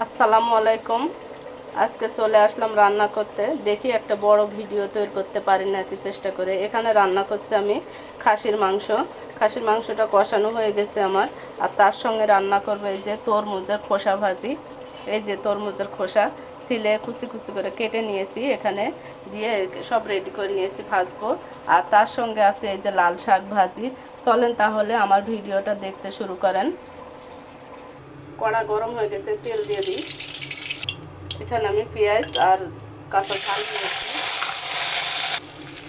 আসসালামু আলাইকুম। আজকে চলে আসলাম রান্না করতে। দেখি একটা বড় ভিডিও তৈরি করতে পারি নাকি চেষ্টা করে। এখানে রান্না করছি আমি খাসির মাংস। খাসির মাংসটা কষানো হয়ে গেছে আমার। আর তার সঙ্গে রান্না করবো এই যে তরমুজের খোসা ভাজি। এই যে তরমুজের খোসা ছিলে কুচি কুচি করে কেটে নিয়েছি, এখানে দিয়ে সব রেডি করে নিয়েছি ভাজবো। আর তার সঙ্গে আছে এই যে লাল শাক ভাজি। চলেন তাহলে আমার ভিডিওটা দেখতে শুরু করেন। কড়া গরম হয়ে গেছে, তেল দিয়ে দিই। এখানে আমি পেঁয়াজ আর কাঁচা ঝাল দিয়েছি।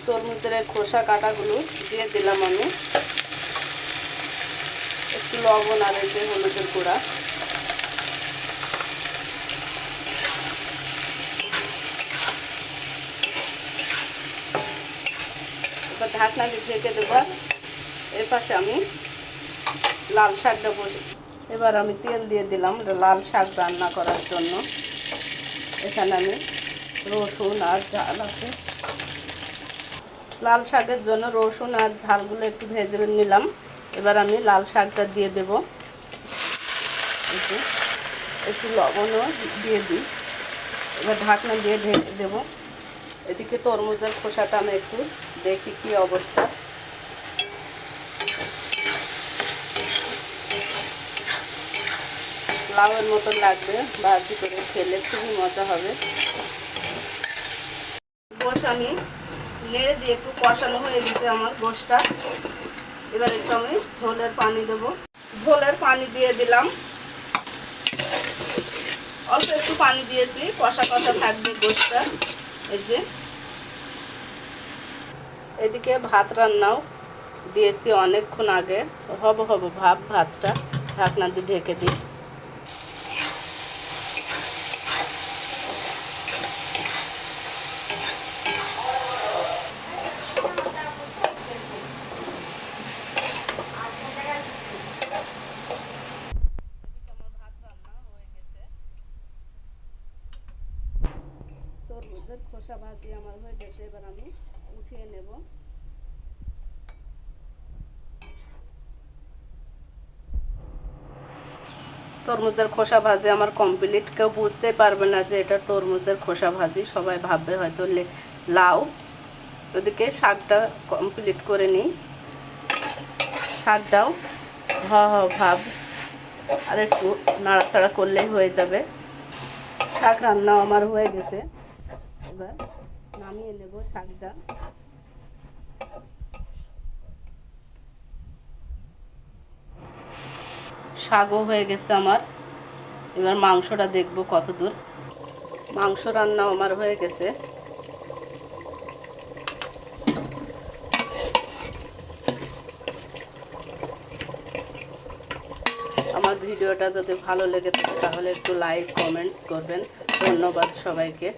তরমুজের খোসা কাটাগুলো দিয়ে দিলাম আমি। একটু লবণ আর এই যে হলুদের গুঁড়া। এবার ঢাকনা দিয়ে ঢেকে দেবো। এর পাশে আমি লাল শাকটা বসে। এবার আমি তেল দিয়ে দিলাম লাল শাক রান্না করার জন্য। এখানে আমি রসুন আর ঝাল আছে। লাল শাকের জন্য রসুন আর ঝালগুলো একটু ভেজে নিলাম। এবার আমি লাল শাকটা দিয়ে দেব। একটু লবণও দিয়ে দিই। এবার ঢাকনা দিয়ে ঢেকে দেব। এদিকে তরমুজের খোসাটা আমি একটু দেখি কি অবস্থা। লাউয়ের মতন লাগবে, ভাজি করে খেলে খুবই মজা হবে। গোশ আমি নেড়ে দিয়ে একটু কষানো হয়ে গেছে আমার গোশটা। এবার একটু আমি ঝোলের পানি দেবো। ঝোলের পানি দিয়ে দিলাম। অল্প একটু পানি দিয়েছি, কষা কষা থাকবে গোশটা। এই যে এদিকে ভাত রান্নাও দিয়েছি অনেকক্ষণ আগে। হব ভাতটা ঢাকনা দিয়ে ঢেকে দিই। তরমুজের খোসা ভাজি আমার হয়ে গেছে। এবার আমি উঠিয়ে নেব। তরমুজের খোসা ভাজি আমার কমপ্লিট। কেউ বুঝতে পারবে না যে এটা তরমুজের খোসা ভাজি, সবাই ভাববে হয়তো লাউ। ওদিকে শাকটা কমপ্লিট করে নিই। শাকটাও ভাব আর একটু নাড়াচাড়া করলেই হয়ে যাবে। শাক রান্নাও আমার হয়ে গেছে। এবার নামিয়ে নেব শাকটা। শাকও হয়ে গেছে আমার। এবার মাংসটা দেখব কত দূর। মাংস রান্নাও আমার হয়ে গেছে। আমার ভিডিওটা যদি ভালো লেগে থাকে তাহলে একটু লাইক কমেন্টস করবেন। ধন্যবাদ সবাইকে।